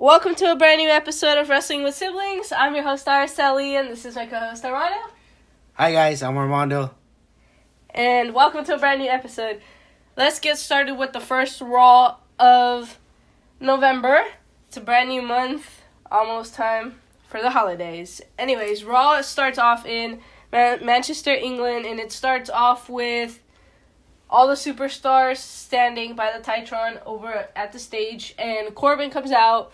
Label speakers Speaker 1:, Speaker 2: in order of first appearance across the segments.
Speaker 1: Welcome to a brand new episode of Wrestling with Siblings. I'm your host, Araceli, and this is my co-host, Armando.
Speaker 2: Hi guys, I'm Armando.
Speaker 1: And welcome to a brand new episode. Let's get started with the first Raw of November. It's a brand new month, almost time for the holidays. Anyways, Raw starts off in Manchester, England, and it starts off with all the superstars standing by the Titron over at the stage, and Corbin comes out.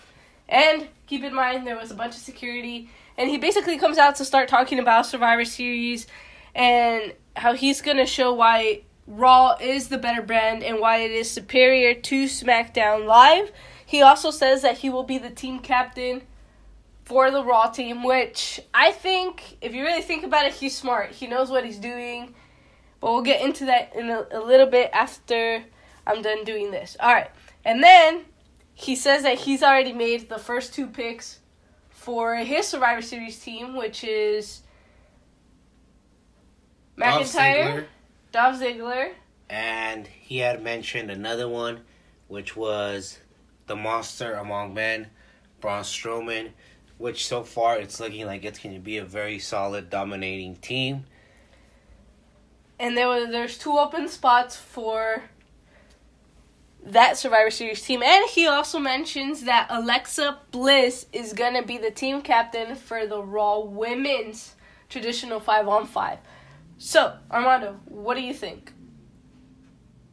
Speaker 1: And keep in mind, there was a bunch of security, and he basically comes out to start talking about Survivor Series and how he's going to show why Raw is the better brand and why it is superior to SmackDown Live. He also says that he will be the team captain for the Raw team, which I think, if you really think about it, he's smart. He knows what he's doing, but we'll get into that in a little bit after I'm done doing this. All right, and then he says that he's already made the first two picks for his Survivor Series team, which is McIntyre, Dolph Ziggler.
Speaker 2: And he had mentioned another one, which was the Monster Among Men, Braun Strowman, which so far it's looking like it's going to be a very solid, dominating team.
Speaker 1: And there's two open spots for that Survivor Series team. And he also mentions that Alexa Bliss is going to be the team captain for the Raw Women's traditional 5-on-5. So, Armando, what do you think?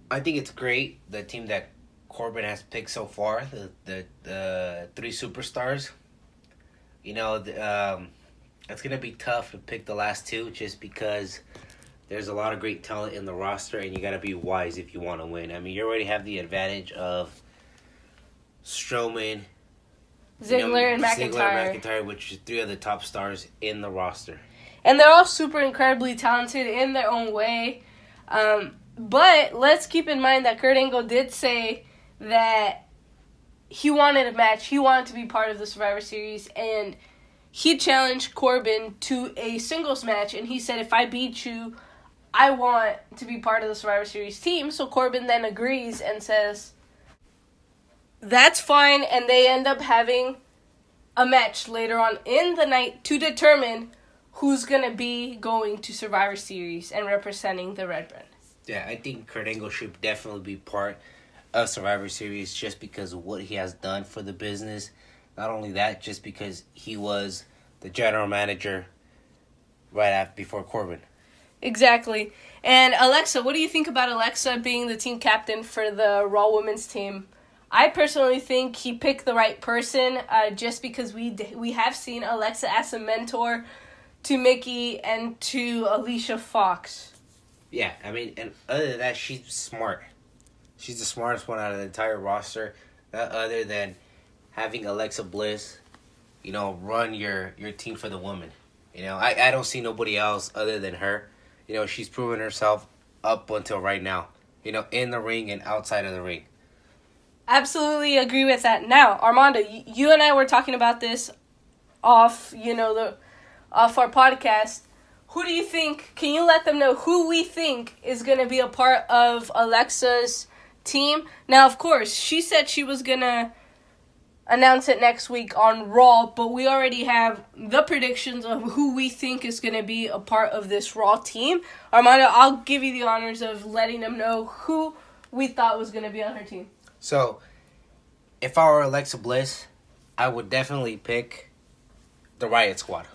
Speaker 2: I think it's great, the team that Corbin has picked so far, the three superstars. You know, it's going to be tough to pick the last two just because there's a lot of great talent in the roster, and you got to be wise if you want to win. I mean, you already have the advantage of Strowman,
Speaker 1: Ziggler, and McIntyre,
Speaker 2: which is three of the top stars in the roster.
Speaker 1: And they're all super incredibly talented in their own way. But let's keep in mind that Kurt Angle did say that he wanted a match. He wanted to be part of the Survivor Series, and he challenged Corbin to a singles match, and he said, if I beat you, I want to be part of the Survivor Series team. So Corbin then agrees and says, that's fine, and they end up having a match later on in the night to determine who's going to be going to Survivor Series and representing the Red Brand.
Speaker 2: Yeah, I think Kurt Angle should definitely be part of Survivor Series just because of what he has done for the business. Not only that, just because he was the general manager before Corbin.
Speaker 1: Exactly. And Alexa, what do you think about Alexa being the team captain for the Raw Women's team? I personally think he picked the right person just because we have seen Alexa as a mentor to Mickey and to Alicia Fox.
Speaker 2: Yeah, I mean, and other than that, she's smart. She's the smartest one out of the entire roster. Other than having Alexa Bliss, you know, run your team for the women. You know, I don't see nobody else other than her. You know, she's proven herself up until right now. You know, in the ring and outside of the ring.
Speaker 1: Absolutely agree with that. Now, Armando, you and I were talking about this off our podcast. Who do you think, can you let them know who we think is going to be a part of Alexa's team? Now, of course, she said she was going to announce it next week on Raw, but we already have the predictions of who we think is going to be a part of this Raw team. Armando, I'll give you the honors of letting them know who we thought was going to be on her team.
Speaker 2: So, if I were Alexa Bliss, I would definitely pick the Riot Squad.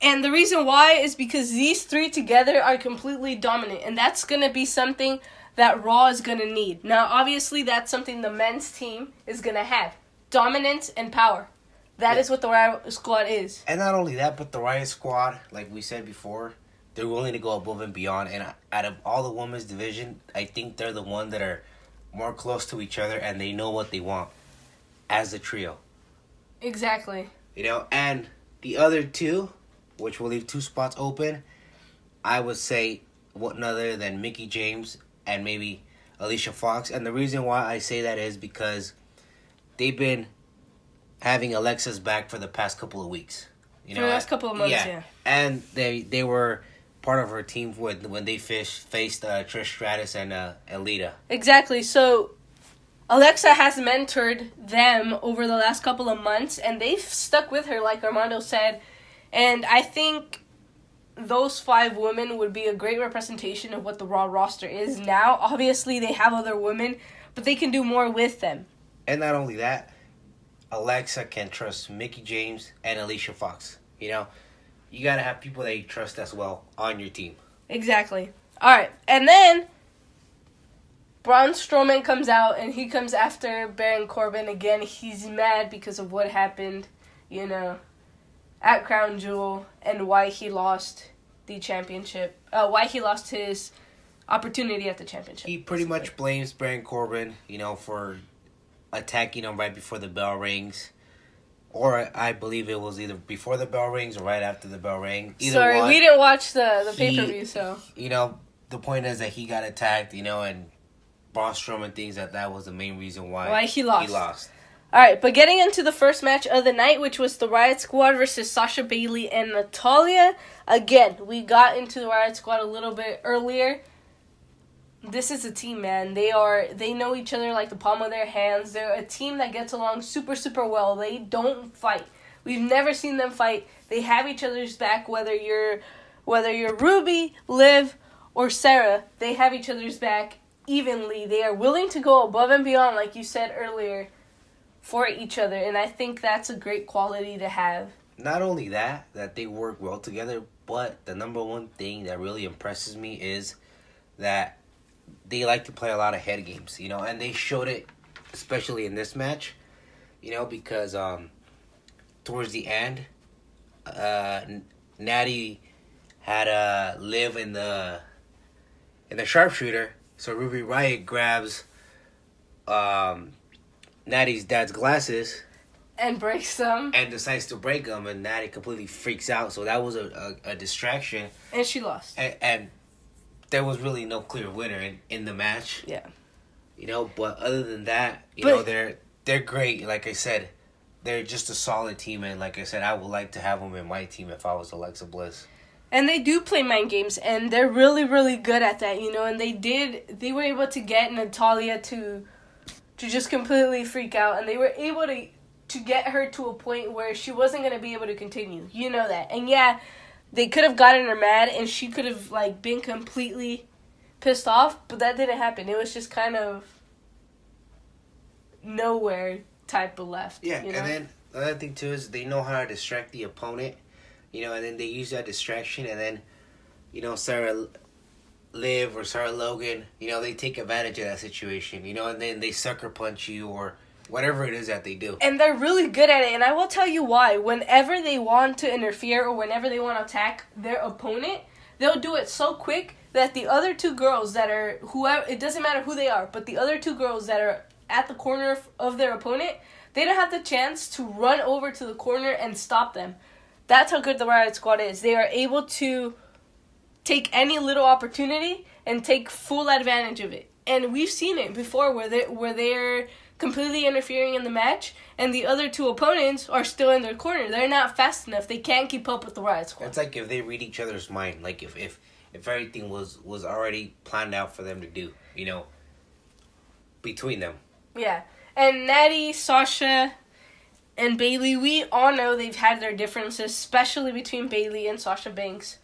Speaker 1: And the reason why is because these three together are completely dominant, and that's going to be something that Raw is going to need. Now, obviously, that's something the men's team is going to have. Dominance and power. That is what the Riot Squad is.
Speaker 2: And not only that, but the Riot Squad, like we said before, they're willing to go above and beyond. And out of all the women's division, I think they're the one that are more close to each other and they know what they want as a trio.
Speaker 1: Exactly.
Speaker 2: You know, and the other two, which will leave two spots open, I would say none other than Mickie James and maybe Alicia Fox. And the reason why I say that is because they've been having Alexa's back for the past couple of weeks. You know,
Speaker 1: for the last couple of months, yeah.
Speaker 2: And they were part of her team when they faced Trish Stratus and Lita.
Speaker 1: Exactly. So Alexa has mentored them over the last couple of months, and they've stuck with her, like Armando said. And I think those 5 women would be a great representation of what the Raw roster is now. Obviously, they have other women, but they can do more with them.
Speaker 2: And not only that, Alexa can trust Mickie James and Alicia Fox. You know, you got to have people that you trust as well on your team.
Speaker 1: Exactly. All right. And then Braun Strowman comes out, and he comes after Baron Corbin again. He's mad because of what happened, at Crown Jewel, and why he lost the championship. Why he lost his opportunity at the championship.
Speaker 2: He pretty much blames Baron Corbin, for attacking him right before the bell rings. Or I believe it was either before the bell rings or right after the bell rang.
Speaker 1: Sorry, we didn't watch the pay-per-view, so.
Speaker 2: The point is that he got attacked, and Braun Strowman thinks that was the main reason why
Speaker 1: he lost. All right, but getting into the first match of the night, which was the Riot Squad versus Sasha Bailey and Natalya. Again, we got into the Riot Squad a little bit earlier. This is a team, man. They know each other like the palm of their hands. They're a team that gets along super, super well. They don't fight. We've never seen them fight. They have each other's back, whether you're Ruby, Liv, or Sarah. They have each other's back evenly. They are willing to go above and beyond, like you said earlier, for each other. And I think that's a great quality to have.
Speaker 2: Not only that they work well together, but the number one thing that really impresses me is that they like to play a lot of head games, and they showed it, especially in this match, because towards the end, Natty had Liv in the sharpshooter, so Ruby Riott grabs Natty's dad's glasses
Speaker 1: and breaks them,
Speaker 2: and decides to break them, and Natty completely freaks out. So that was a distraction,
Speaker 1: and she lost.
Speaker 2: And there was really no clear winner in the match.
Speaker 1: Yeah.
Speaker 2: But other than that, they're great. Like I said, they're just a solid team, and like I said, I would like to have them in my team if I was Alexa Bliss.
Speaker 1: And they do play mind games, and they're really, really good at that, and they were able to get Natalya to just completely freak out, and they were able to get her to a point where she wasn't going to be able to continue. You know that. And yeah, they could have gotten her mad, and she could have, been completely pissed off, but that didn't happen. It was just kind of nowhere type of left.
Speaker 2: Yeah, and then the other thing, too, is they know how to distract the opponent, and then they use that distraction, and then, Sarah Liv or Sarah Logan, they take advantage of that situation, and then they sucker punch you or whatever it is that they do.
Speaker 1: And they're really good at it, and I will tell you why. Whenever they want to interfere or whenever they want to attack their opponent, they'll do it so quick that the other 2 girls that are, whoever, it doesn't matter who they are, but the other 2 girls that are at the corner of their opponent, they don't have the chance to run over to the corner and stop them. That's how good the Riot Squad is. They are able to take any little opportunity and take full advantage of it. And we've seen it before where they're completely interfering in the match, and the other 2 opponents are still in their corner. They're not fast enough. They can't keep up with the Riot Squad.
Speaker 2: It's like if they read each other's mind, like if everything was already planned out for them to do, between them.
Speaker 1: Yeah. And Natty, Sasha, and Bailey, we all know they've had their differences, especially between Bailey and Sasha Banks.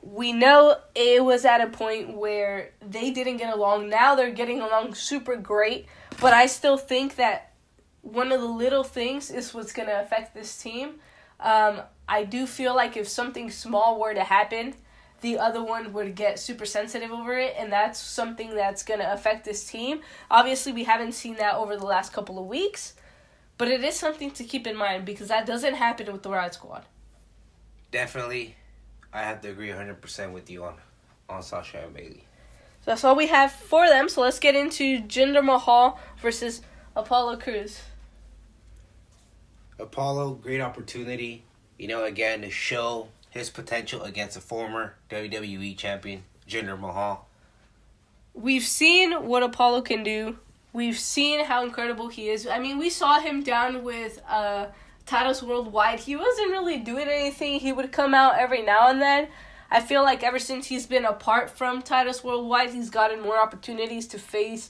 Speaker 1: We know it was at a point where they didn't get along. Now they're getting along super great. But I still think that one of the little things is what's going to affect this team. I do feel like if something small were to happen, the other one would get super sensitive over it. And that's something that's going to affect this team. Obviously, we haven't seen that over the last couple of weeks. But it is something to keep in mind because that doesn't happen with the Riot Squad.
Speaker 2: Definitely. I have to agree 100% with you on Sasha and Bailey.
Speaker 1: So that's all we have for them. So let's get into Jinder Mahal versus Apollo Crews.
Speaker 2: Apollo, great opportunity, again, to show his potential against a former WWE champion, Jinder Mahal.
Speaker 1: We've seen what Apollo can do. We've seen how incredible he is. I mean, we saw him down with Titles Worldwide. He wasn't really doing anything. He would come out every now and then. I feel like ever since he's been apart from Titles Worldwide, he's gotten more opportunities to face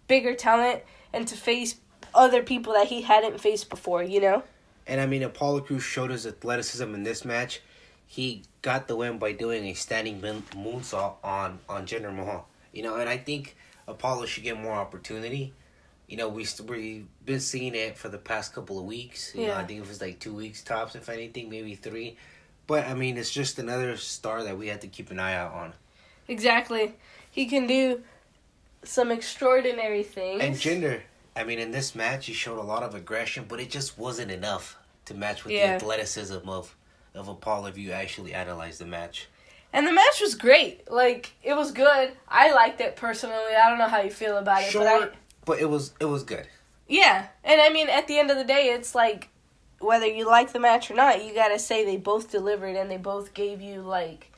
Speaker 1: bigger talent. and to face other people that he hadn't faced before, you know?
Speaker 2: And I mean, Apollo Crews showed his athleticism in this match. He got the win by doing a standing moonsault on Jinder Mahal. You know, and I think Apollo should get more opportunity. You know, we've been seeing it for the past couple of weeks. You know, I think it was like 2 weeks tops, if anything, maybe 3. But, I mean, it's just another star that we have to keep an eye out on.
Speaker 1: Exactly. He can do some extraordinary things.
Speaker 2: And Jinder, I mean, in this match, he showed a lot of aggression, but it just wasn't enough to match with the athleticism of Apollo if you actually analyze the match.
Speaker 1: And the match was great. Like, it was good. I liked it personally. I don't know how you feel about it.
Speaker 2: Short, but it was good.
Speaker 1: Yeah. And, I mean, at the end of the day, it's like, whether you like the match or not, you gotta say they both delivered and they both gave you, like,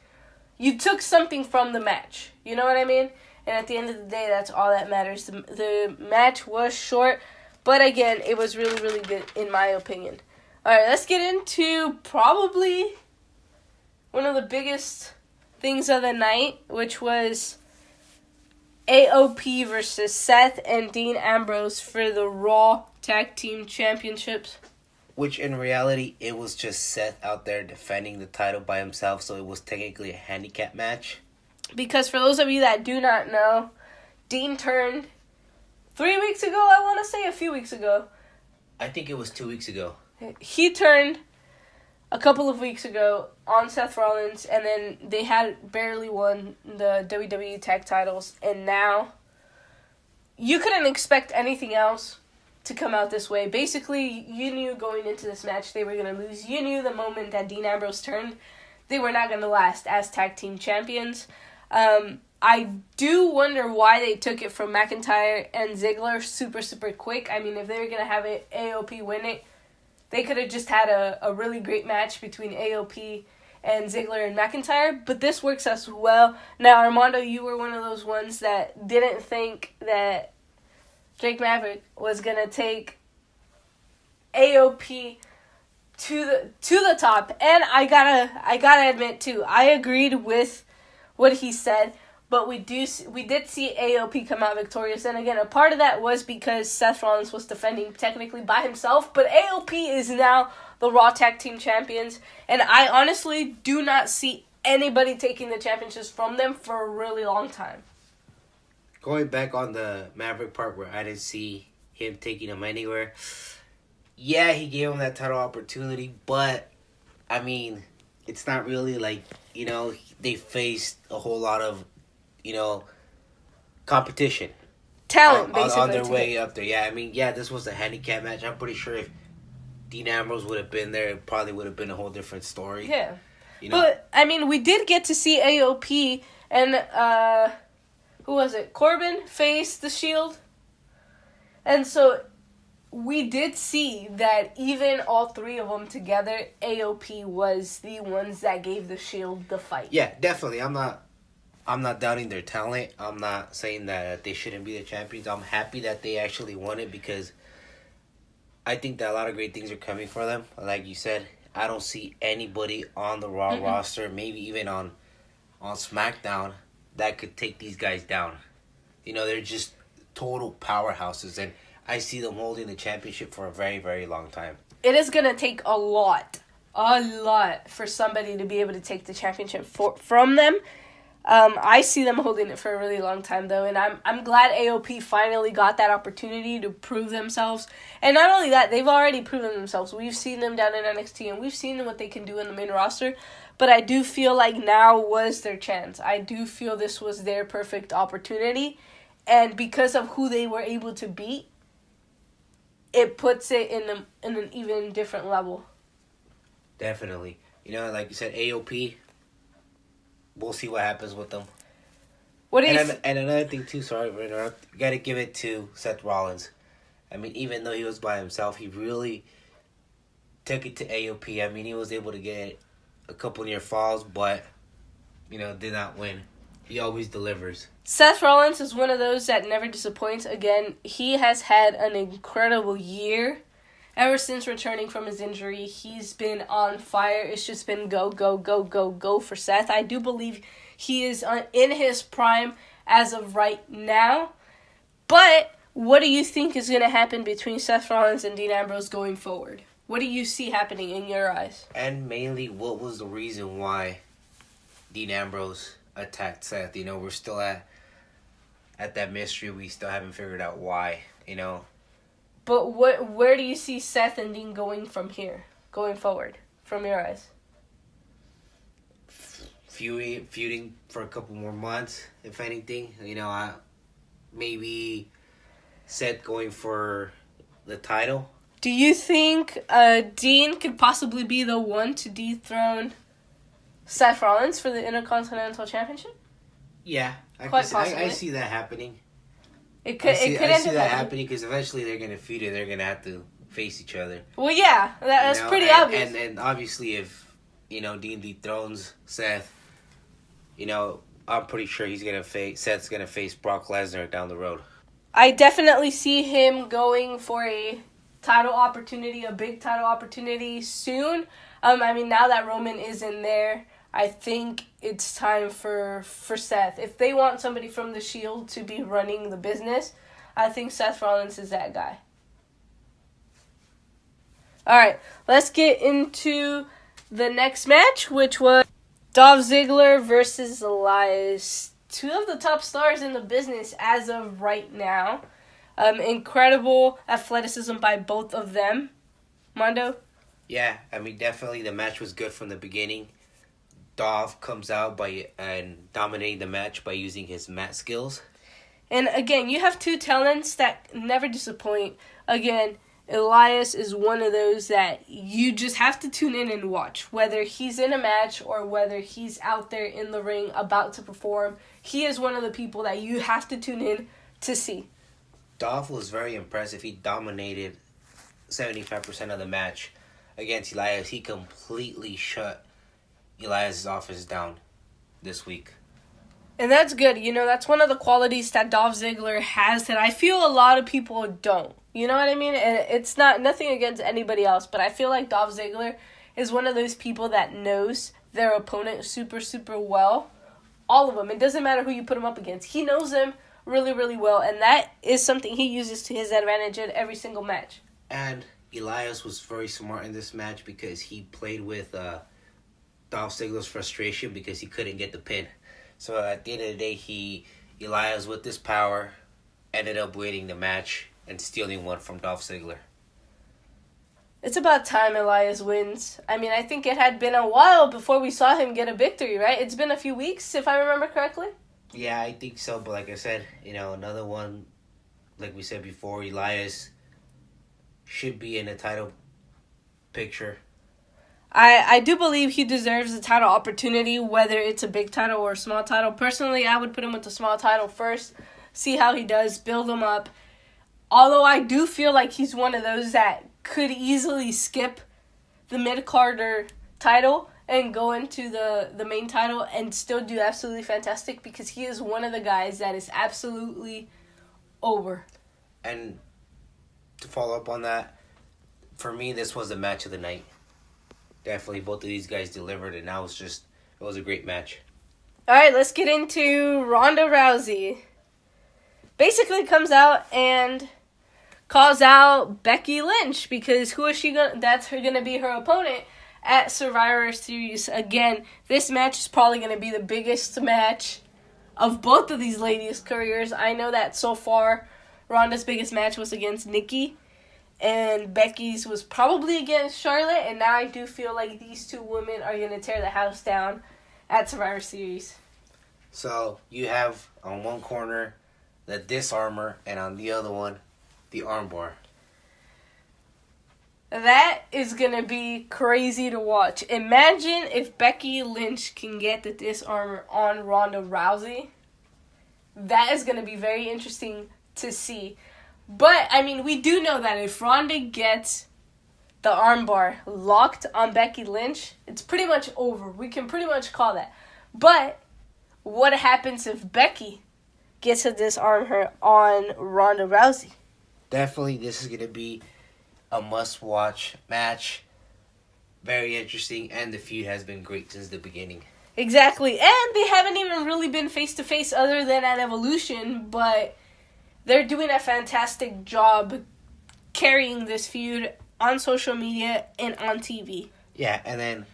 Speaker 1: you took something from the match. You know what I mean? And at the end of the day, that's all that matters. The match was short, but again, it was really, really good in my opinion. All right, let's get into probably one of the biggest things of the night, which was AOP versus Seth and Dean Ambrose for the Raw Tag Team Championships.
Speaker 2: Which, in reality, it was just Seth out there defending the title by himself, so it was technically a handicap match.
Speaker 1: Because for those of you that do not know, Dean turned 3 weeks ago, I want to say, a few weeks ago.
Speaker 2: I think it was 2 weeks ago.
Speaker 1: He turned a couple of weeks ago on Seth Rollins, and then they had barely won the WWE Tag titles, and now you couldn't expect anything else to come out this way. Basically, you knew going into this match they were going to lose. You knew the moment that Dean Ambrose turned, they were not going to last as tag team champions. I do wonder why they took it from McIntyre and Ziggler super, super quick. I mean, if they were going to have it, AOP win it, they could have just had a really great match between AOP and Ziggler and McIntyre, but this works as well. Now, Armando, you were one of those ones that didn't think that Drake Maverick was going to take AOP to the top. And I gotta admit, too, I agreed with what he said, but we did see AOP come out victorious. And again, a part of that was because Seth Rollins was defending technically by himself, but AOP is now the Raw Tag Team Champions, and I honestly do not see anybody taking the championships from them for a really long time.
Speaker 2: Going back on the Maverick part where I didn't see him taking him anywhere, yeah, he gave him that title opportunity, but, I mean, it's not really like, you know, they faced a whole lot of, you know, competition.
Speaker 1: Talent, basically.
Speaker 2: On their way up there. Yeah, I mean, yeah, this was a handicap match. I'm pretty sure if Dean Ambrose would have been there, it probably would have been a whole different story.
Speaker 1: Yeah.
Speaker 2: You know?
Speaker 1: But, I mean, we did get to see AOP and, who was it? Corbin face the Shield. And so we did see that even all three of them together, AOP was the ones that gave the Shield the fight.
Speaker 2: Yeah, definitely. I'm not doubting their talent. I'm not saying that they shouldn't be the champions. I'm happy that they actually won it because I think that a lot of great things are coming for them. Like you said, I don't see anybody on the Raw roster, maybe even on SmackDown, that could take these guys down. You know, they're just total powerhouses, and I see them holding the championship for a very, very long time.
Speaker 1: It is going to take a lot for somebody to be able to take the championship from them. I see them holding it for a really long time, though, and I'm glad AOP finally got that opportunity to prove themselves. And not only that, they've already proven themselves. We've seen them down in NXT, and we've seen what they can do in the main roster. But I do feel like now was their chance. I do feel this was their perfect opportunity. And because of who they were able to beat, it puts it in an even different level.
Speaker 2: Definitely. You know, like you said, AOP, we'll see what happens with them. And another thing, too, sorry for interrupting, you got to give it to Seth Rollins. I mean, even though he was by himself, he really took it to AOP. I mean, he was able to get a couple near falls, but, you know, did not win. He always delivers.
Speaker 1: Seth Rollins is one of those that never disappoints. Again, he has had an incredible year. Ever since returning from his injury, he's been on fire. It's just been go, go, go, go, go for Seth. I do believe he is in his prime as of right now. But what do you think is going to happen between Seth Rollins and Dean Ambrose going forward? What do you see happening in your eyes?
Speaker 2: And mainly, what was the reason why Dean Ambrose attacked Seth? You know, we're still at that mystery. We still haven't figured out why, you know.
Speaker 1: But where do you see Seth and Dean going from here, going forward, from your eyes?
Speaker 2: Feuding for a couple more months, if anything. You know, maybe Seth going for the title.
Speaker 1: Do you think Dean could possibly be the one to dethrone Seth Rollins for the Intercontinental Championship?
Speaker 2: Yeah,
Speaker 1: Quite possibly.
Speaker 2: I see that happening.
Speaker 1: It could end up
Speaker 2: happening because eventually they're going to feud it. They're going to have to face each other.
Speaker 1: Well, yeah, that's pretty obvious.
Speaker 2: And obviously, if Dean dethrones Seth, I'm pretty sure Seth's going to face Brock Lesnar down the road.
Speaker 1: I definitely see him going for a title opportunity, a big title opportunity soon. Now that Roman is in there, I think it's time for Seth. If they want somebody from the Shield to be running the business, I think Seth Rollins is that guy. All right, let's get into the next match, which was Dolph Ziggler versus Elias. Two of the top stars in the business as of right now. Incredible athleticism by both of them. Mondo?
Speaker 2: Yeah, definitely the match was good from the beginning. Dolph comes out and dominating the match by using his mat skills.
Speaker 1: And again, you have two talents that never disappoint. Again, Elias is one of those that you just have to tune in and watch. Whether he's in a match or whether he's out there in the ring about to perform, he is one of the people that you have to tune in to see.
Speaker 2: Dolph was very impressive. He dominated 75% of the match against Elias. He completely shut Elias' offense down this week.
Speaker 1: And that's good. That's one of the qualities that Dolph Ziggler has that I feel a lot of people don't. You know what I mean? And it's nothing against anybody else, but I feel like Dolph Ziggler is one of those people that knows their opponent super, super well. All of them. It doesn't matter who you put him up against. He knows them really, really well, and that is something he uses to his advantage in every single match.
Speaker 2: And Elias was very smart in this match because he played with Dolph Ziggler's frustration because he couldn't get the pin. So at the end of the day, Elias with this power ended up winning the match and stealing one from Dolph Ziggler.
Speaker 1: It's about time Elias wins. I think it had been a while before we saw him get a victory, right? It's been a few weeks, if I remember correctly.
Speaker 2: Yeah, I think so. But like I said, another one, like we said before, Elias should be in a title picture.
Speaker 1: I do believe he deserves a title opportunity, whether it's a big title or a small title. Personally, I would put him with the small title first, see how he does, build him up. Although I do feel like he's one of those that could easily skip the mid-carder title and go into the main title and still do absolutely fantastic because he is one of the guys that is absolutely over.
Speaker 2: And to follow up on that, for me, this was the match of the night. Definitely both of these guys delivered, and it was a great match.
Speaker 1: All right, let's get into Ronda Rousey. Basically comes out and calls out Becky Lynch because who is she going? That's going to be her opponent at Survivor Series. Again, this match is probably going to be the biggest match of both of these ladies' careers. I know that so far, Ronda's biggest match was against Nikki, and Becky's was probably against Charlotte, and now I do feel like these two women are going to tear the house down at Survivor Series.
Speaker 2: So, you have on one corner the disarmor, and on the other one, the armbar.
Speaker 1: That is going to be crazy to watch. Imagine if Becky Lynch can get the disarmor on Ronda Rousey. That is going to be very interesting to see. But, we do know that if Ronda gets the armbar locked on Becky Lynch, it's pretty much over. We can pretty much call that. But, what happens if Becky gets to disarm her on Ronda Rousey?
Speaker 2: Definitely, this is going to be a must-watch match. Very interesting, and the feud has been great since the beginning.
Speaker 1: Exactly, and they haven't even really been face-to-face other than at Evolution, but they're doing a fantastic job carrying this feud on social media and on TV.
Speaker 2: Yeah, and then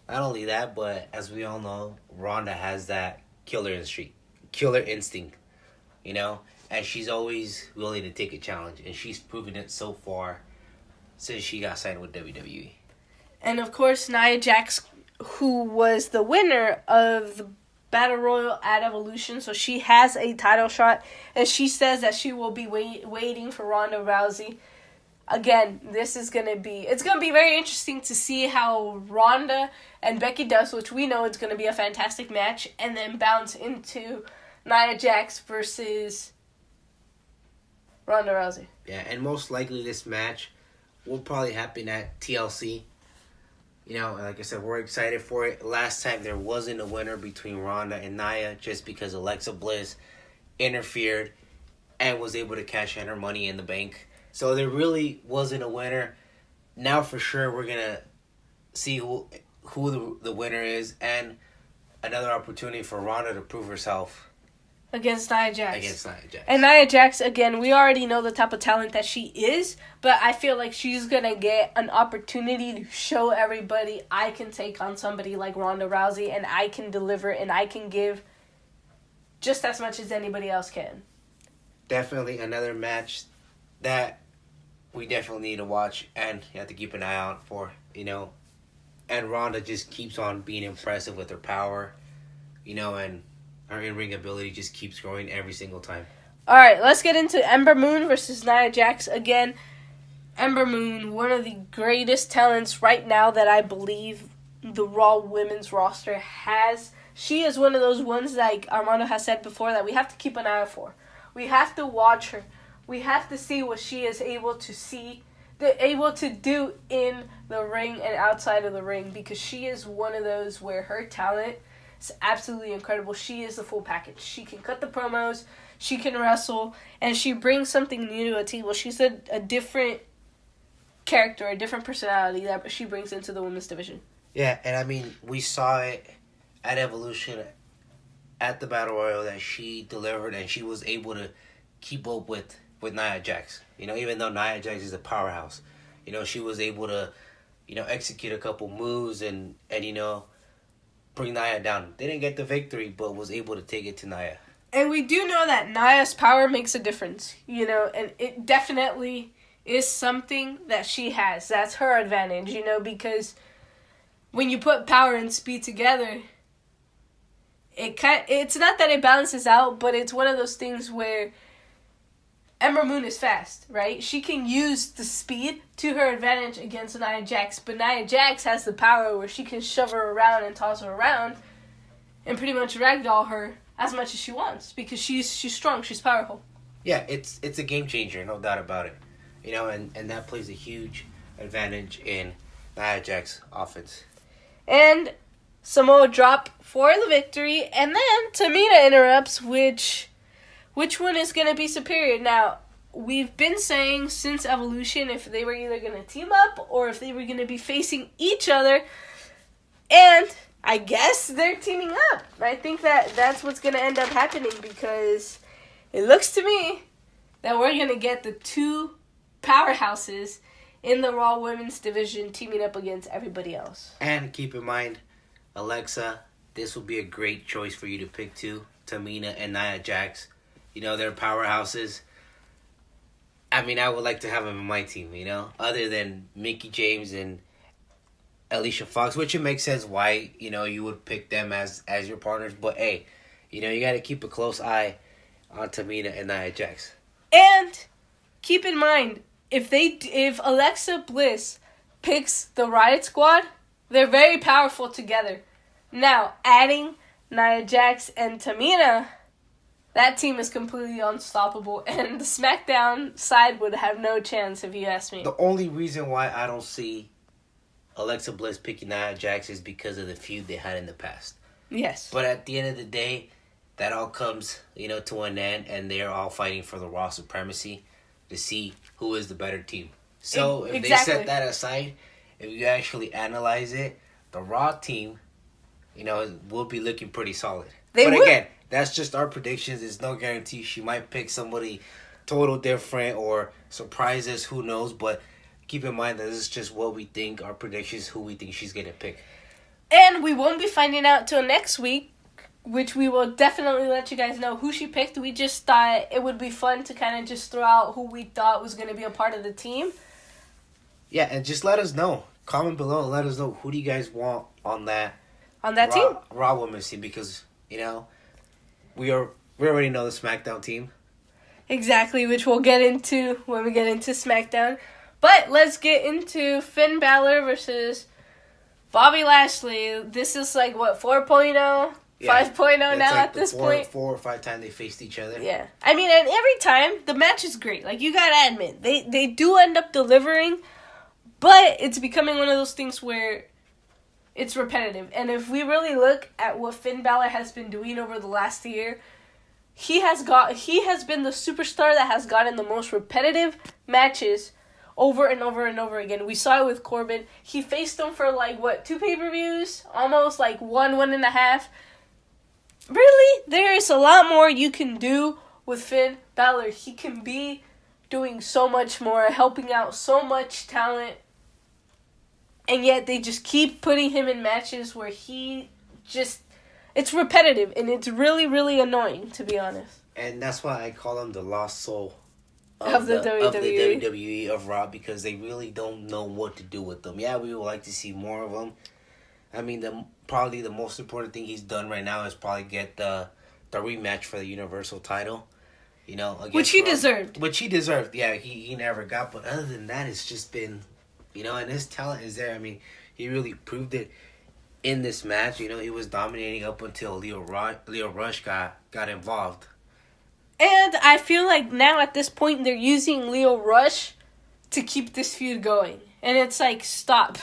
Speaker 2: not only that, but as we all know, Ronda has that killer instinct, you know, and she's always willing to take a challenge, and she's proven it so far since she got signed with WWE.
Speaker 1: And of course, Nia Jax, who was the winner of the Battle Royal at Evolution, so she has a title shot, and she says that she will be waiting for Ronda Rousey. Again, it's going to be very interesting to see how Ronda and Becky does, which we know it's going to be a fantastic match, and then bounce into Nia Jax versus Ronda Rousey.
Speaker 2: Yeah, and most likely this match will probably happen at TLC. You know, like I said, we're excited for it. Last time there wasn't a winner between Ronda and Nia just because Alexa Bliss interfered and was able to cash in her Money in the Bank. So there really wasn't a winner. Now for sure we're going to see who the winner is, and another opportunity for Ronda to prove herself
Speaker 1: against Nia Jax. And Nia Jax, again, we already know the type of talent that she is, but I feel like she's going to get an opportunity to show everybody I can take on somebody like Ronda Rousey, and I can deliver, and I can give just as much as anybody else can.
Speaker 2: Definitely another match that we definitely need to watch and you have to keep an eye out for, you know. And Ronda just keeps on being impressive with her power, you know, and her in-ring ability just keeps growing every single time.
Speaker 1: All right, let's get into Ember Moon versus Nia Jax. Again, Ember Moon, one of the greatest talents right now that I believe the Raw women's roster has. She is one of those ones, like Armando has said before, that we have to keep an eye out for. We have to watch her. We have to see what she is able to do in the ring and outside of the ring, because she is one of those where her talent is absolutely incredible. She is the full package. She can cut the promos, she can wrestle, and she brings something new to a table. She's a different character, a different personality that she brings into the women's division.
Speaker 2: Yeah, and I mean, we saw it at Evolution, at the Battle Royal, that she delivered, and she was able to keep up with Nia Jax. You know, even though Nia Jax is a powerhouse, you know, she was able to, you know, execute a couple moves and you know, bring Nia down. They didn't get the victory, but was able to take it to Nia.
Speaker 1: And we do know that Nia's power makes a difference, you know, and it definitely is something that she has. That's her advantage, you know, because when you put power and speed together, it's not that it balances out, but it's one of those things where Ember Moon is fast, right? She can use the speed to her advantage against Nia Jax, but Nia Jax has the power where she can shove her around and toss her around and pretty much ragdoll her as much as she wants, because she's strong, she's powerful.
Speaker 2: Yeah, it's a game changer, no doubt about it. You know, and that plays a huge advantage in Nia Jax's offense.
Speaker 1: And Samoa drop for the victory, and then Tamina interrupts, which one is going to be superior? Now, we've been saying since Evolution if they were either going to team up or if they were going to be facing each other, and I guess they're teaming up. I think that's what's going to end up happening, because it looks to me that we're going to get the two powerhouses in the Raw Women's division teaming up against everybody else.
Speaker 2: And keep in mind, Alexa, this will be a great choice for you to pick two, Tamina and Nia Jax. You know, they're powerhouses. I mean, I would like to have them in my team, you know, other than Mickie James and Alicia Fox, which it makes sense why, you know, you would pick them as your partners. But, hey, you know, you got to keep a close eye on Tamina and Nia Jax.
Speaker 1: And keep in mind, if Alexa Bliss picks the Riot Squad, they're very powerful together. Now, adding Nia Jax and Tamina, that team is completely unstoppable, and the SmackDown side would have no chance, if you ask me.
Speaker 2: The only reason why I don't see Alexa Bliss picking Nia Jax is because of the feud they had in the past.
Speaker 1: Yes.
Speaker 2: But at the end of the day, that all comes, you know, to an end, and they're all fighting for the Raw supremacy to see who is the better team. So if they set that aside, if you actually analyze it, the Raw team, you know, will be looking pretty solid. Again, that's just our predictions. There's no guarantee. She might pick somebody total different or surprise us, who knows, but keep in mind that this is just what we think, our predictions, who we think she's going to pick.
Speaker 1: And we won't be finding out till next week, which we will definitely let you guys know who she picked. We just thought it would be fun to kind of just throw out who we thought was going to be a part of the team.
Speaker 2: Yeah, and just let us know. Comment below and let us know who do you guys want on that
Speaker 1: team.
Speaker 2: Raw Women's team, because, you know, we already know the SmackDown team.
Speaker 1: Exactly, which we'll get into when we get into SmackDown. But let's get into Finn Balor versus Bobby Lashley. This is like, what, 4.0? Yeah, 5.0 now like at this point? 4
Speaker 2: or 5 times they faced each other.
Speaker 1: Yeah. I mean, and every time, the match is great. Like, you gotta admit, they do end up delivering, but it's becoming one of those things where it's repetitive. And if we really look at what Finn Balor has been doing over the last year, he has been the superstar that has gotten the most repetitive matches over and over and over again. We saw it with Corbin. He faced him for, like, what, 2 pay-per-views? Almost, like, 1.5. Really, there is a lot more you can do with Finn Balor. He can be doing so much more, helping out so much talent, and yet they just keep putting him in matches where it's repetitive, and it's really, really annoying, to be honest.
Speaker 2: And that's why I call him the lost soul
Speaker 1: of the
Speaker 2: WWE, of Raw, because they really don't know what to do with them. Yeah, we would like to see more of them. I mean, probably the most important thing he's done right now is probably get the rematch for the Universal title. You know,
Speaker 1: which he deserved.
Speaker 2: Which he deserved. Yeah, he never got. But other than that, it's just been, you know, and his talent is there. I mean, he really proved it in this match. You know, he was dominating up until Leo Rush got involved.
Speaker 1: And I feel like now at this point they're using Leo Rush to keep this feud going. And it's like, stop.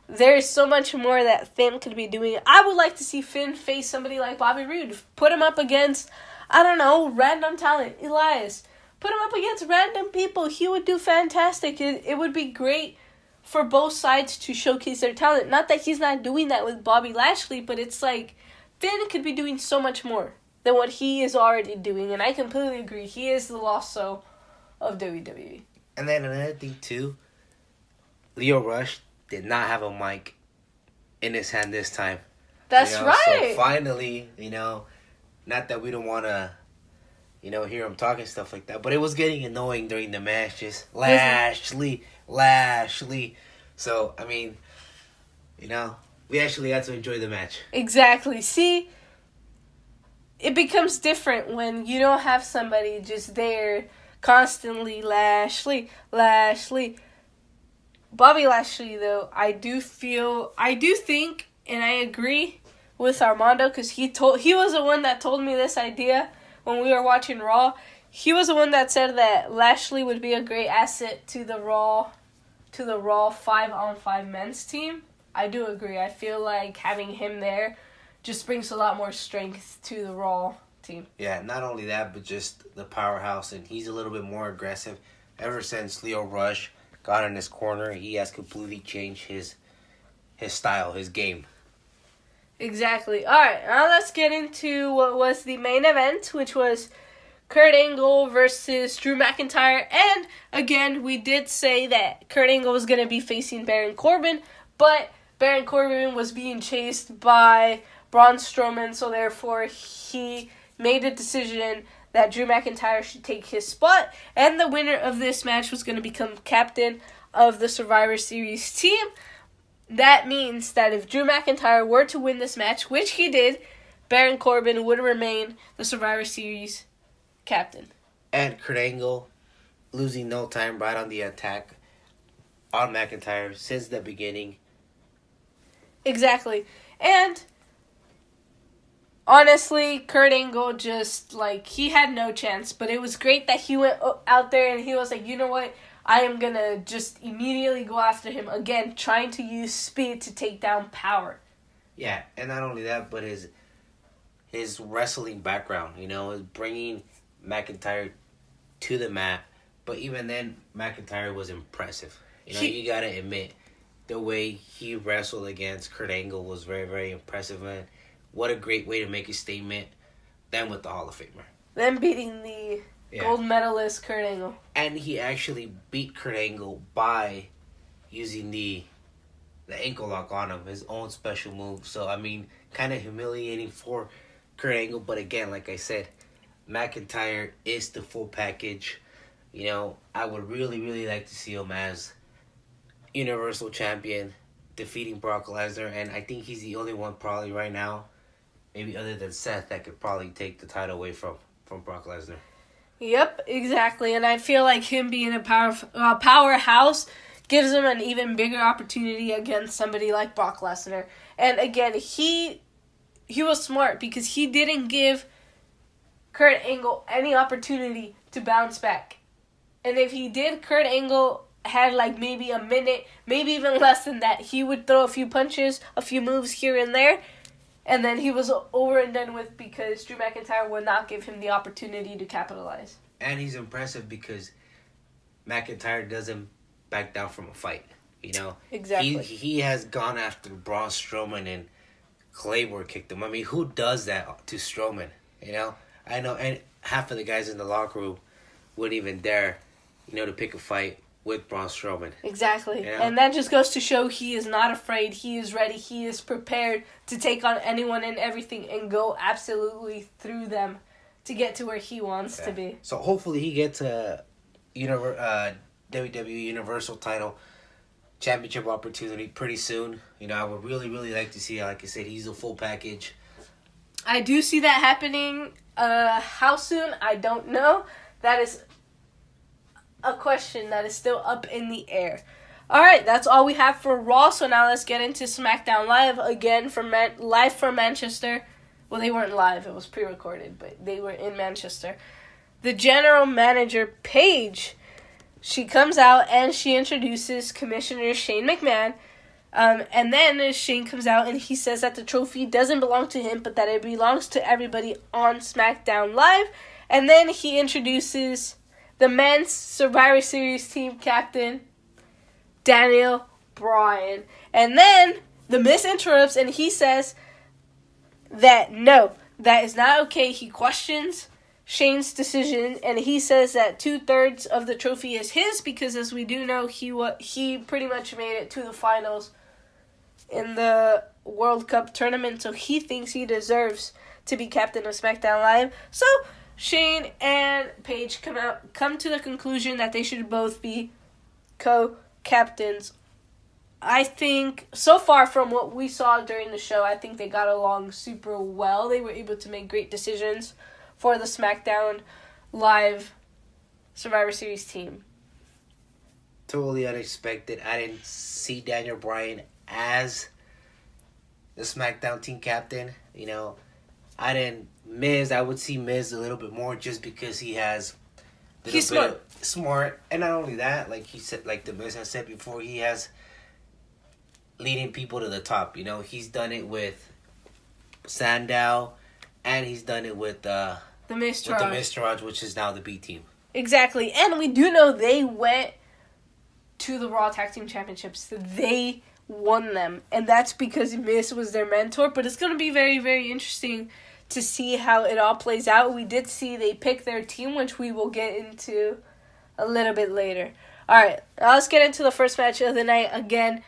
Speaker 1: There's so much more that Finn could be doing. I would like to see Finn face somebody like Bobby Roode. Put him up against, I don't know, random talent. Elias. Put him up against random people. He would do fantastic. It would be great for both sides to showcase their talent. Not that he's not doing that with Bobby Lashley, but it's like Finn could be doing so much more than what he is already doing. And I completely agree. He is the lost soul of WWE.
Speaker 2: And then another thing, too, Leo Rush did not have a mic in his hand this time.
Speaker 1: That's right.
Speaker 2: So finally, you know, not that we don't want to, you know, hear him talking stuff like that, but it was getting annoying during the match. Just Lashley. So, I mean, you know, we actually got to enjoy the match.
Speaker 1: Exactly. See, it becomes different when you don't have somebody just there constantly Lashley. Bobby Lashley, though, I do think, and I agree with Armando, because he was the one that told me this idea when we were watching Raw. He was the one that said that Lashley would be a great asset to the Raw 5-on-5 men's team. I do agree. I feel like having him there just brings a lot more strength to the Raw team.
Speaker 2: Yeah, not only that, but just the powerhouse, and he's a little bit more aggressive. Ever since Leo Rush got in his corner, he has completely changed his style, his game.
Speaker 1: Exactly. All right, now let's get into what was the main event, which was Kurt Angle versus Drew McIntyre. And again, we did say that Kurt Angle was going to be facing Baron Corbin, but Baron Corbin was being chased by Braun Strowman, so therefore he made a decision that Drew McIntyre should take his spot, and the winner of this match was going to become captain of the Survivor Series team. That means that if Drew McIntyre were to win this match, which he did, Baron Corbin would remain the Survivor Series captain.
Speaker 2: And Kurt Angle losing no time right on the attack on McIntyre since the beginning.
Speaker 1: Exactly. And honestly, Kurt Angle just, like, he had no chance. But it was great that he went out there and he was like, you know what? I am going to just immediately go after him. Again, trying to use speed to take down power.
Speaker 2: Yeah, and not only that, but his wrestling background, you know, is bringing McIntyre to the mat. But even then, McIntyre was impressive. You know, you got to admit, the way he wrestled against Kurt Angle was very, very impressive, man. What a great way to make a statement. Then with the Hall of Famer.
Speaker 1: Then beating the Gold medalist Kurt Angle.
Speaker 2: And he actually beat Kurt Angle by using the ankle lock on him, his own special move. So, I mean, kind of humiliating for Kurt Angle. But again, like I said, McIntyre is the full package. You know, I would really, really like to see him as Universal Champion, defeating Brock Lesnar. And I think he's the only one probably right now, maybe other than Seth, that could probably take the title away from Brock Lesnar.
Speaker 1: Yep, exactly. And I feel like him being a powerhouse gives him an even bigger opportunity against somebody like Brock Lesnar. And again, he was smart because he didn't give Kurt Angle any opportunity to bounce back. And if he did, Kurt Angle had like maybe a minute, maybe even less than that. He would throw a few punches, a few moves here and there, and then he was over and done with because Drew McIntyre would not give him the opportunity to capitalize.
Speaker 2: And he's impressive because McIntyre doesn't back down from a fight. You know,
Speaker 1: exactly.
Speaker 2: He has gone after Braun Strowman and Claymore kicked him. I mean, who does that to Strowman? You know, I know, and half of the guys in the locker room wouldn't even dare, you know, to pick a fight with Braun Strowman.
Speaker 1: Exactly.
Speaker 2: You know?
Speaker 1: And that just goes to show he is not afraid. He is ready. He is prepared to take on anyone and everything and go absolutely through them to get to where he wants to be.
Speaker 2: So hopefully he gets a WWE Universal title championship opportunity pretty soon. You know, I would really, really like to see, like I said, he's a full package.
Speaker 1: I do see that happening. How soon? I don't know. That is a question that is still up in the air. Alright, that's all we have for Raw, so now let's get into SmackDown Live, again, live from Manchester. Well, they weren't live, it was pre-recorded, but they were in Manchester. The general manager, Paige, she comes out and she introduces Commissioner Shane McMahon, and then Shane comes out and he says that the trophy doesn't belong to him, but that it belongs to everybody on SmackDown Live, and then he introduces the men's Survivor Series team captain, Daniel Bryan. And then The Miz interrupts and he says that no, that is not okay. He questions Shane's decision and he says that 2/3 of the trophy is his because, as we do know, he pretty much made it to the finals in the World Cup tournament, so he thinks he deserves to be captain of SmackDown Live. So Shane and Paige come to the conclusion that they should both be co-captains. I think, so far from what we saw during the show, I think they got along super well. They were able to make great decisions for the SmackDown Live Survivor Series team.
Speaker 2: Totally unexpected. I didn't see Daniel Bryan as the SmackDown team captain. You know, I would see Miz a little bit more just because he's smart. And not only that, like he said, like the Miz has said before, he has leading people to the top. You know, he's done it with Sandow and he's done it with the Miztourage, which is now the B team.
Speaker 1: Exactly. And we do know they went to the Raw Tag Team Championships. They won them. And that's because Miz was their mentor. But it's going to be very, very interesting to see how it all plays out. We did see they picked their team, which we will get into a little bit later. Alright, now let's get into the first match of the night. Again,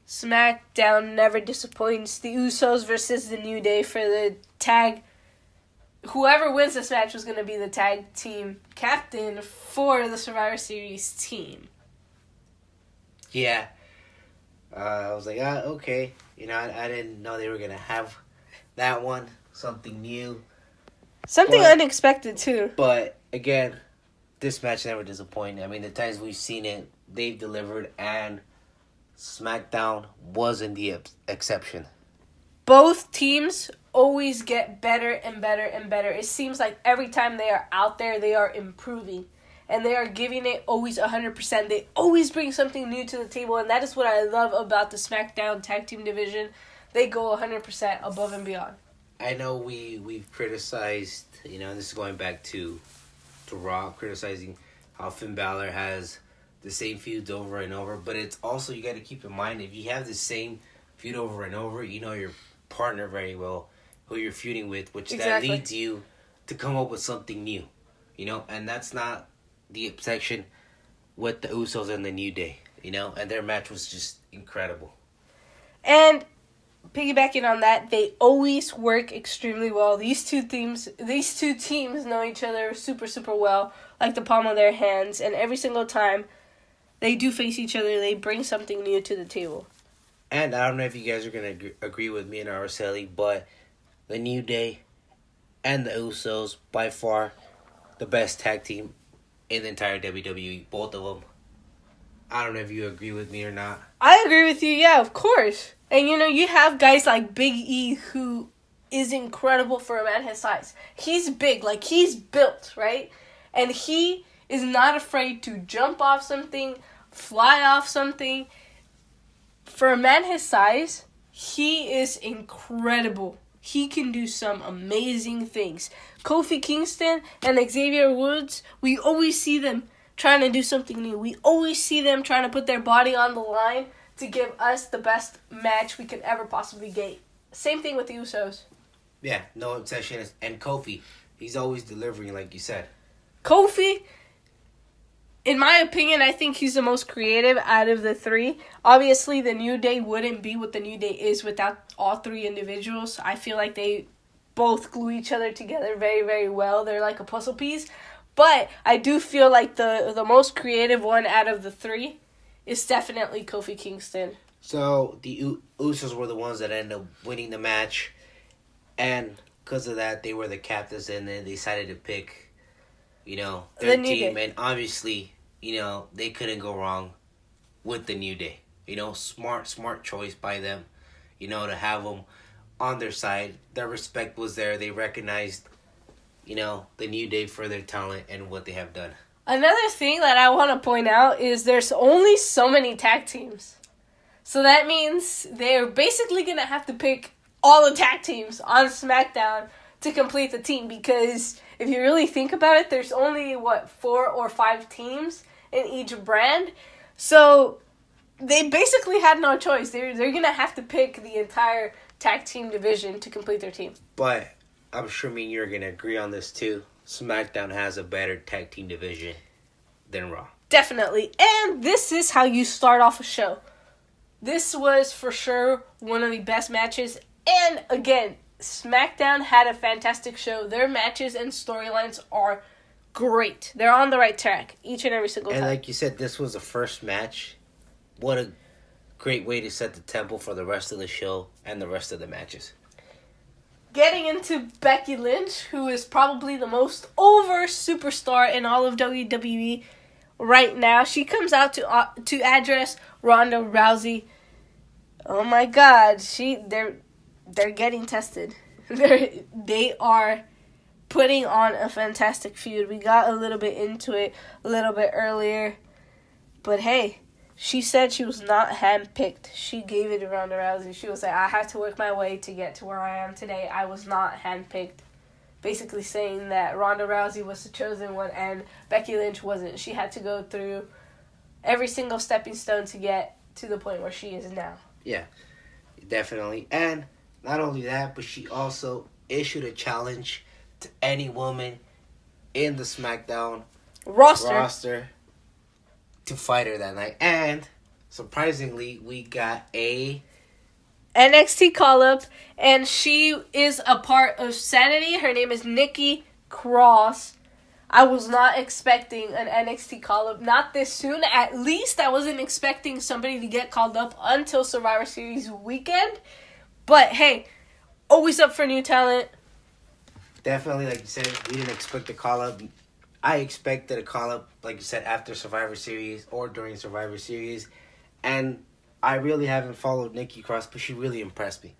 Speaker 1: SmackDown never disappoints. The Usos versus the New Day for the tag. Whoever wins this match was going to be the tag team captain for the Survivor Series team.
Speaker 2: Yeah. I was like, okay. You know, I didn't know they were going to have that one. Something new.
Speaker 1: Something unexpected, too.
Speaker 2: But, again, this match never disappointed. I mean, the times we've seen it, they've delivered, and SmackDown wasn't the exception.
Speaker 1: Both teams always get better and better and better. It seems like every time they are out there, they are improving. And they are giving it always 100%. They always bring something new to the table, and that is what I love about the SmackDown Tag Team Division. They go 100% above and beyond.
Speaker 2: I know we've criticized, you know, and this is going back to Raw, criticizing how Finn Balor has the same feuds over and over, but it's also, you got to keep in mind, if you have the same feud over and over, you know your partner very well, who you're feuding with, which that leads you to come up with something new. and that's not the exception with the Usos and the New Day, and their match was just incredible.
Speaker 1: And piggybacking on that, they always work extremely well. These two teams know each other super, super well, like the palm of their hands. And every single time they do face each other, they bring something new to the table.
Speaker 2: And I don't know if you guys are going to agree with me and Araceli, but the New Day and the Usos, by far, the best tag team in the entire WWE. Both of them. I don't know if you agree with me or not.
Speaker 1: I agree with you, yeah, of course. And, you have guys like Big E, who is incredible for a man his size. He's big, like, he's built, right? And he is not afraid to jump off something, fly off something. For a man his size, he is incredible. He can do some amazing things. Kofi Kingston and Xavier Woods, we always see them trying to do something new. We always see them trying to put their body on the line to give us the best match we could ever possibly get. Same thing with the Usos.
Speaker 2: Yeah, no obsession. And Kofi, he's always delivering, like you said.
Speaker 1: Kofi, in my opinion, I think he's the most creative out of the three. Obviously, the New Day wouldn't be what the New Day is without all three individuals. I feel like they both glue each other together very, very well. They're like a puzzle piece. But I do feel like the most creative one out of the three is definitely Kofi Kingston.
Speaker 2: So the Usos were the ones that ended up winning the match. And because of that, they were the captains, and then they decided to pick, their team. And obviously, they couldn't go wrong with the New Day. Smart choice by them, to have them on their side. Their respect was there. They recognized, the New Day for their talent and what they have done.
Speaker 1: Another thing that I want to point out is there's only so many tag teams. So that means they're basically going to have to pick all the tag teams on SmackDown to complete the team. Because if you really think about it, there's only, 4 or 5 teams in each brand. So they basically had no choice. They're going to have to pick the entire tag team division to complete their team.
Speaker 2: But I'm sure me and you are going to agree on this too. SmackDown has a better tag team division than Raw.
Speaker 1: Definitely. And this is how you start off a show. This was for sure one of the best matches. And again, SmackDown had a fantastic show. Their matches and storylines are great. They're on the right track each and every single time.
Speaker 2: And like you said, this was the first match. What a great way to set the tempo for the rest of the show and the rest of the matches.
Speaker 1: Getting into Becky Lynch, who is probably the most over superstar in all of WWE right now. She comes out to address Ronda Rousey. Oh my God, they're getting tested. They are putting on a fantastic feud. We got a little bit into it a little bit earlier, but hey. She said she was not handpicked. She gave it to Ronda Rousey. She was like, I had to work my way to get to where I am today. I was not handpicked. Basically saying that Ronda Rousey was the chosen one and Becky Lynch wasn't. She had to go through every single stepping stone to get to the point where she is now.
Speaker 2: Yeah, definitely. And not only that, but she also issued a challenge to any woman in the SmackDown roster to fight her that night. And surprisingly, we got a
Speaker 1: NXT call-up, and she is a part of Sanity. Her name is Nikki Cross. I was not expecting an NXT call-up, not this soon. At least I wasn't expecting somebody to get called up until Survivor Series weekend. But hey, always up for new talent.
Speaker 2: Definitely, like you said, we didn't expect the call-up. I expected a call-up, like you said, after Survivor Series or during Survivor Series. And I really haven't followed Nikki Cross, but she really impressed me.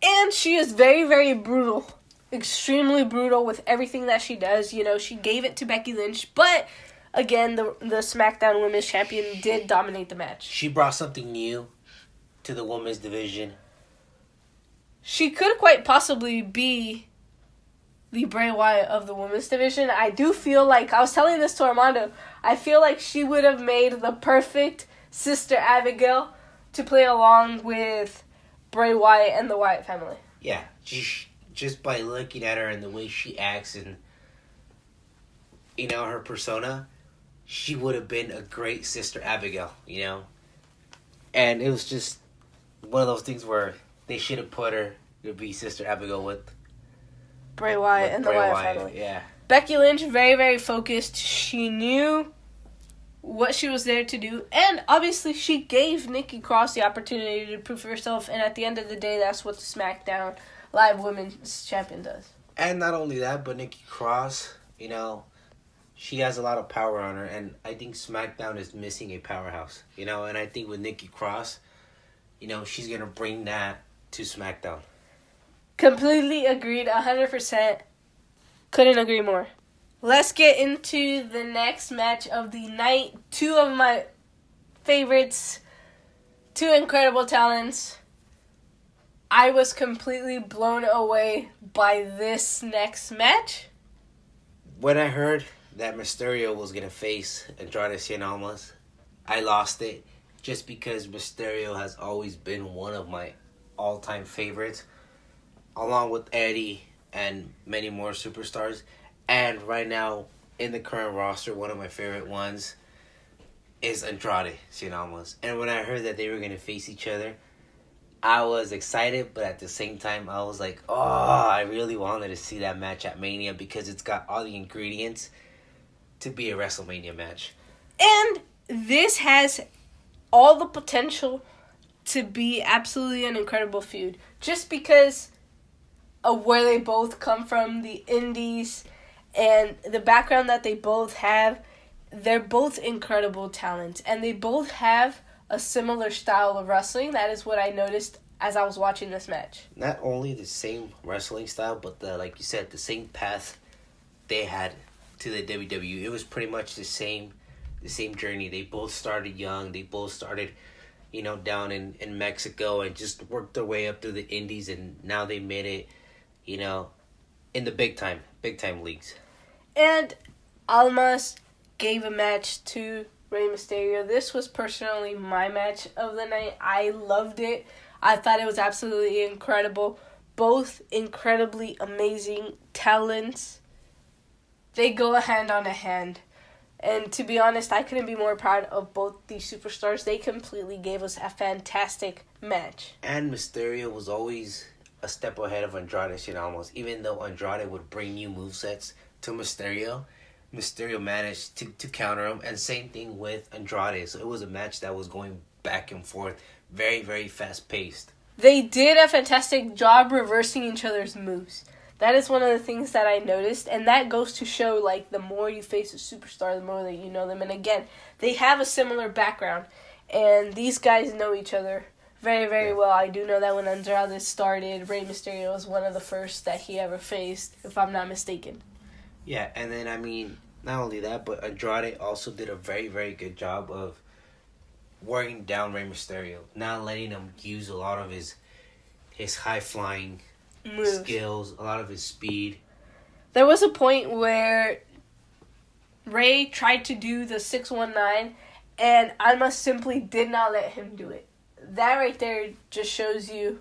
Speaker 1: And she is very, very brutal. Extremely brutal with everything that she does. She gave it to Becky Lynch. But, again, the SmackDown Women's Champion did dominate the match.
Speaker 2: She brought something new to the women's division.
Speaker 1: She could quite possibly be the Bray Wyatt of the women's division. I do feel like, I was telling this to Armando, I feel like she would have made the perfect Sister Abigail to play along with Bray Wyatt and the Wyatt family.
Speaker 2: Yeah, just by looking at her and the way she acts and her persona, she would have been a great Sister Abigail, And it was just one of those things where they should have put her to be Sister Abigail with
Speaker 1: Bray Wyatt and the
Speaker 2: Bray
Speaker 1: Wyatt family.
Speaker 2: Yeah.
Speaker 1: Becky Lynch, very, very focused. She knew what she was there to do. And obviously she gave Nikki Cross the opportunity to prove herself. And at the end of the day, that's what the SmackDown Live Women's Champion does.
Speaker 2: And not only that, but Nikki Cross, she has a lot of power on her. And I think SmackDown is missing a powerhouse. And I think with Nikki Cross, she's going to bring that to SmackDown.
Speaker 1: Completely agreed, 100%. Couldn't agree more. Let's get into the next match of the night. Two of my favorites. Two incredible talents. I was completely blown away by this next match.
Speaker 2: When I heard that Mysterio was going to face Andrade Cien Almas, I lost it just because Mysterio has always been one of my all-time favorites, along with Eddie and many more superstars. And right now, in the current roster, one of my favorite ones is Andrade Cien Almas. And when I heard that they were going to face each other, I was excited, but at the same time, I was like, oh, I really wanted to see that match at Mania because it's got all the ingredients to be a WrestleMania match.
Speaker 1: And this has all the potential to be absolutely an incredible feud. Just because of where they both come from, the indies, and the background that they both have. They're both incredible talents, and they both have a similar style of wrestling. That is what I noticed as I was watching this match.
Speaker 2: Not only the same wrestling style, but like you said, the same path they had to the WWE. It was pretty much the same journey. They both started young. They both started, down in Mexico and just worked their way up through the indies, and now they made it, in the big time leagues.
Speaker 1: And Almas gave a match to Rey Mysterio. This was personally my match of the night. I loved it. I thought it was absolutely incredible. Both incredibly amazing talents. They go hand on hand. And to be honest, I couldn't be more proud of both these superstars. They completely gave us a fantastic match.
Speaker 2: And Mysterio was always a step ahead of Andrade Cien Almas. Even though Andrade would bring new movesets to Mysterio managed to counter him. And same thing with Andrade. So it was a match that was going back and forth. Very, very fast-paced.
Speaker 1: They did a fantastic job reversing each other's moves. That is one of the things that I noticed, and that goes to show, the more you face a superstar, the more that you know them. And again, they have a similar background, and these guys know each other very, very well. I do know that when Andrade started, Rey Mysterio was one of the first that he ever faced, if I'm not mistaken.
Speaker 2: Yeah, and then, not only that, but Andrade also did a very, very good job of wearing down Rey Mysterio, not letting him use a lot of his high-flying
Speaker 1: moves,
Speaker 2: skills, a lot of his speed.
Speaker 1: There was a point where Rey tried to do the 619, and Almas simply did not let him do it. That right there just shows you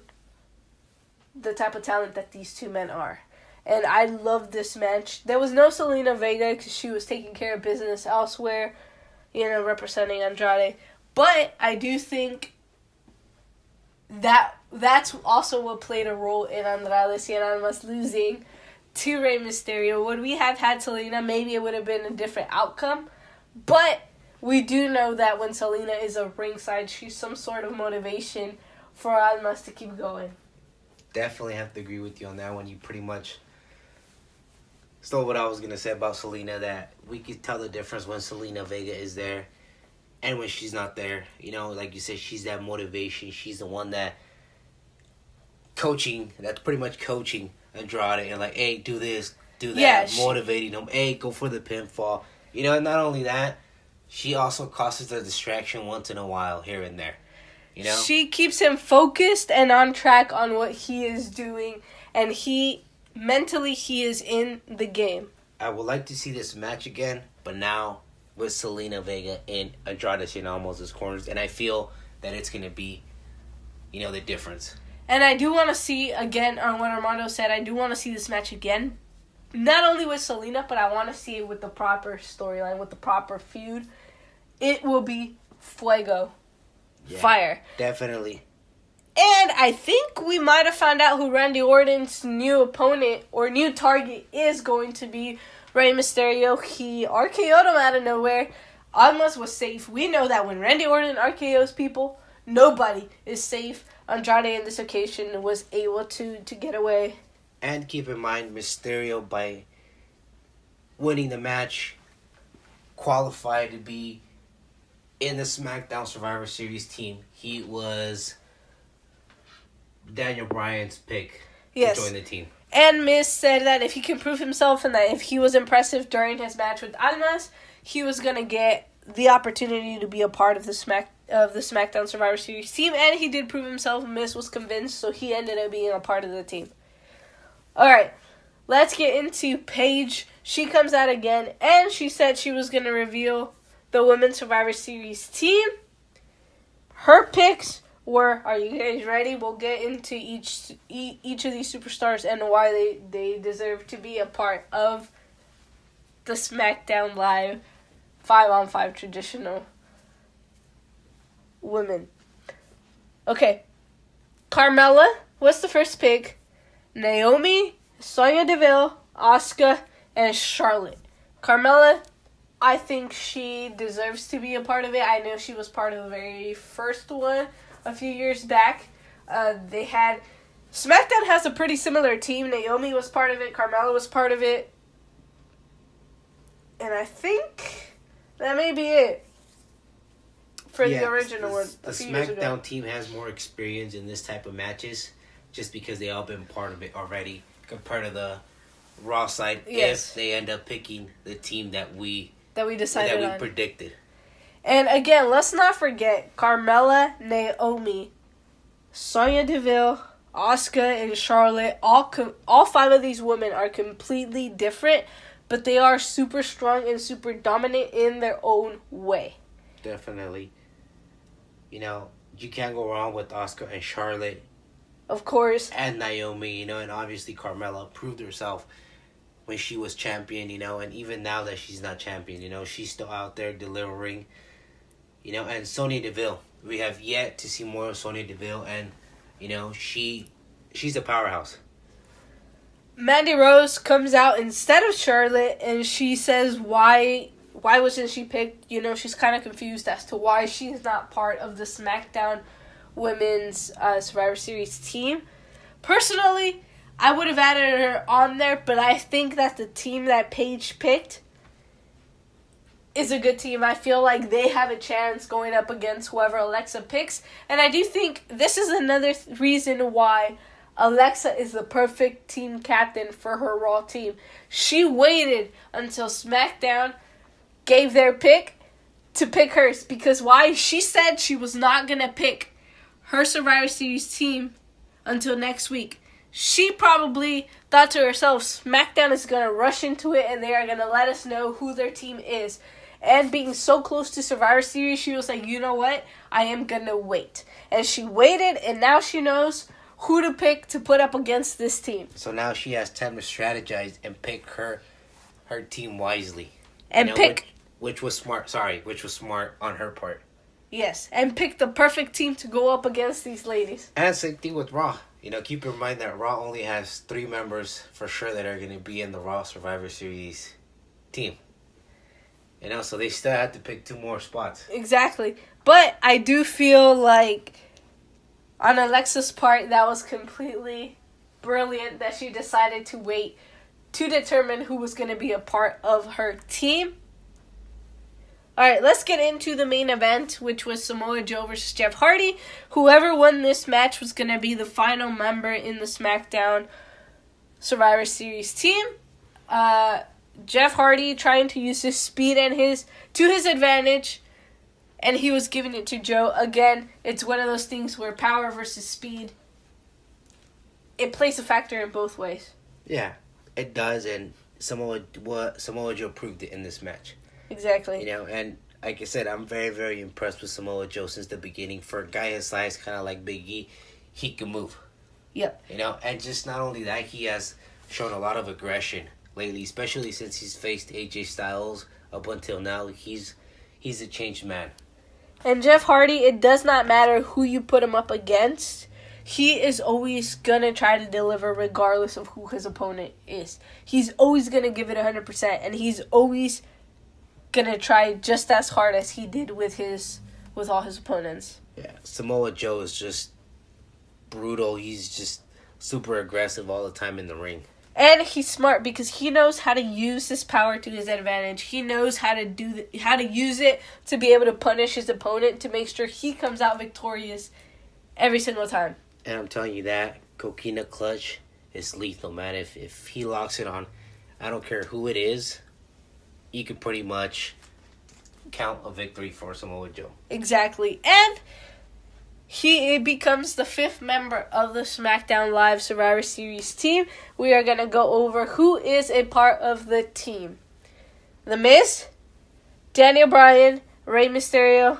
Speaker 1: the type of talent that these two men are. And I love this match. There was no Zelina Vega because she was taking care of business elsewhere, representing Andrade. But I do think that's also what played a role in Andrade Cien Almas losing to Rey Mysterio. Would we have had Zelina, maybe it would have been a different outcome. But we do know that when Zelina is a ringside, she's some sort of motivation for Almas to keep going.
Speaker 2: Definitely have to agree with you on that one. You pretty much stole what I was going to say about Zelina, that we could tell the difference when Zelina Vega is there and when she's not there. Like you said, she's that motivation. She's the one that's pretty much coaching Andrade and hey, do this, do that, motivating him. Hey, go for the pinfall. And not only that, she also causes a distraction once in a while here and there.
Speaker 1: She keeps him focused and on track on what he is doing, and mentally he is in the game.
Speaker 2: I would like to see this match again, but now with Zelina Vega and Andrade Cien Almas' corners, and I feel that it's going to be, the difference.
Speaker 1: And I do want to see, again, on what Armando said, I do want to see this match again, not only with Selena, but I want to see it with the proper storyline, with the proper feud. It will be Fuego.
Speaker 2: Yeah,
Speaker 1: Fire.
Speaker 2: Definitely.
Speaker 1: And I think we might have found out who Randy Orton's new opponent or new target is going to be. Rey Mysterio. He RKO'd him out of nowhere. Almas was safe. We know that when Randy Orton RKOs people, nobody is safe. Andrade in this occasion was able to get away.
Speaker 2: And keep in mind, Mysterio, by winning the match, qualified to be in the SmackDown Survivor Series team. He was Daniel Bryan's pick to join the team.
Speaker 1: And Miz said that if he can prove himself and that if he was impressive during his match with Almas, he was going to get the opportunity to be a part of the SmackDown Survivor Series team. And he did prove himself. Miz was convinced, so he ended up being a part of the team. Alright, let's get into Paige. She comes out again, and she said she was going to reveal the Women's Survivor Series team. Her picks were, are you guys ready? We'll get into each of these superstars and why they deserve to be a part of the SmackDown Live 5-on-5 traditional women. Okay. Carmella was the first pick. Naomi, Sonya Deville, Asuka, and Charlotte. Carmella, I think she deserves to be a part of it. I know she was part of the very first one a few years back. They had... SmackDown has a pretty similar team. Naomi was part of it. Carmella was part of it. And I think that may be it for the original one.
Speaker 2: The SmackDown team has more experience in this type of matches just because they all been part of it already compared to the Raw side.
Speaker 1: Yes.
Speaker 2: If they end up picking the team that we
Speaker 1: decided
Speaker 2: that we predicted.
Speaker 1: And again, let's not forget Carmella, Naomi, Sonya Deville, Asuka, and Charlotte. All five of these women are completely different, but they are super strong and super dominant in their own way.
Speaker 2: Definitely. You know, you can't go wrong with Asuka and Charlotte.
Speaker 1: Of course.
Speaker 2: And Naomi, you know, and obviously Carmella proved herself when she was champion, you know, and even now that she's not champion, you know, she's still out there delivering, you know, and Sonya Deville. We have yet to see more of Sonya Deville, and, you know, she's a powerhouse.
Speaker 1: Mandy Rose comes out instead of Charlotte, and she says why wasn't she picked? You know, she's kind of confused as to why she's not part of the SmackDown Women's Survivor Series team. Personally, I would have added her on there, but I think that the team that Paige picked is a good team. I feel like they have a chance going up against whoever Alexa picks. And I do think this is another reason why Alexa is the perfect team captain for her Raw team. She waited until SmackDown gave their pick to pick hers. Because why? She said she was not going to pick her Survivor Series team until next week. She probably thought to herself, SmackDown is going to rush into it and they are going to let us know who their team is. And being so close to Survivor Series, she was like, you know what? I am going to wait. And she waited, and now she knows who to pick to put up against this team.
Speaker 2: So now she has time to strategize and pick her team wisely.
Speaker 1: And
Speaker 2: you know,
Speaker 1: pick...
Speaker 2: Which was smart on her part.
Speaker 1: Yes, and pick the perfect team to go up against these ladies.
Speaker 2: And same thing with Raw. You know, keep in mind that Raw only has 3 members for sure that are going to be in the Raw Survivor Series team. You know, so they still have to pick 2 more spots.
Speaker 1: Exactly. But I do feel like on Alexa's part, that was completely brilliant that she decided to wait to determine who was going to be a part of her team. Alright, let's get into the main event, which was Samoa Joe versus Jeff Hardy. Whoever won this match was going to be the final member in the SmackDown Survivor Series team. Jeff Hardy trying to use his speed and to his advantage, and he was giving it to Joe. Again, it's one of those things where power versus speed, it plays a factor in both ways.
Speaker 2: Yeah, it does, and Samoa Joe proved it in this match.
Speaker 1: Exactly.
Speaker 2: You know, and like I said, I'm very, very impressed with Samoa Joe since the beginning. For a guy his size, kind of like Big E, he can move.
Speaker 1: Yep.
Speaker 2: You know, and just not only that, he has shown a lot of aggression lately, especially since he's faced AJ Styles up until now. He's a changed man.
Speaker 1: And Jeff Hardy, it does not matter who you put him up against. He is always going to try to deliver regardless of who his opponent is. He's always going to give it 100%, and he's always going to try just as hard as he did with all his opponents.
Speaker 2: Yeah, Samoa Joe is just brutal. He's just super aggressive all the time in the ring.
Speaker 1: And he's smart because he knows how to use his power to his advantage. He knows how to how to use it to be able to punish his opponent to make sure he comes out victorious every single time.
Speaker 2: And I'm telling you that coquina clutch is lethal, man. If he locks it on, I don't care who it is, you can pretty much count a victory for Samoa Joe.
Speaker 1: Exactly. And he becomes the 5th member of the SmackDown Live Survivor Series team. We are going to go over who is a part of the team. The Miz, Daniel Bryan, Rey Mysterio,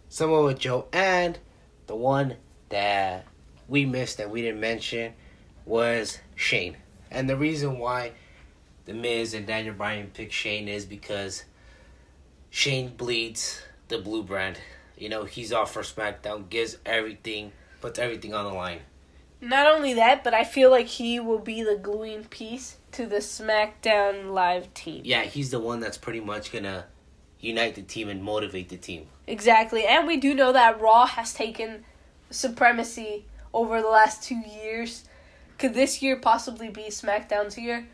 Speaker 2: Samoa Joe, and the one that we missed that we didn't mention was Shane. And the reason why The Miz and Daniel Bryan picked Shane is because Shane bleeds the blue brand. You know, he's off for SmackDown, gives everything, puts everything on the line.
Speaker 1: Not only that, but I feel like he will be the gluing piece to the SmackDown Live team.
Speaker 2: Yeah, he's the one that's pretty much going to unite the team and motivate the team.
Speaker 1: Exactly. And we do know that Raw has taken supremacy over the last 2 years. Could this year possibly be SmackDown's year?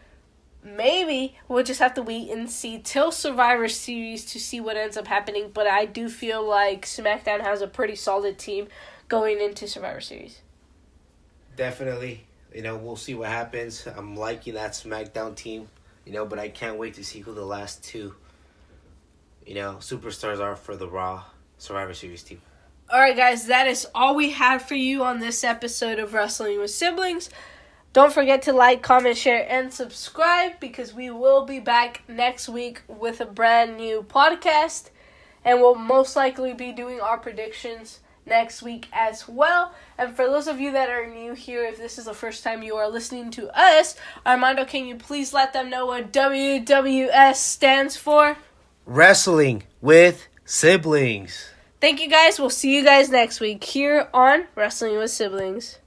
Speaker 1: Maybe. We'll just have to wait and see till Survivor Series to see what ends up happening. But I do feel like SmackDown has a pretty solid team going into Survivor Series.
Speaker 2: Definitely. You know, we'll see what happens. I'm liking that SmackDown team. You know, but I can't wait to see who the last two, superstars are for the Raw Survivor Series team.
Speaker 1: Alright guys, that is all we had for you on this episode of Wrestling with Siblings. Don't forget to like, comment, share, and subscribe because we will be back next week with a brand new podcast. And we'll most likely be doing our predictions next week as well. And for those of you that are new here, if this is the first time you are listening to us, Armando, can you please let them know what WWS stands for?
Speaker 2: Wrestling with Siblings.
Speaker 1: Thank you guys. We'll see you guys next week here on Wrestling with Siblings.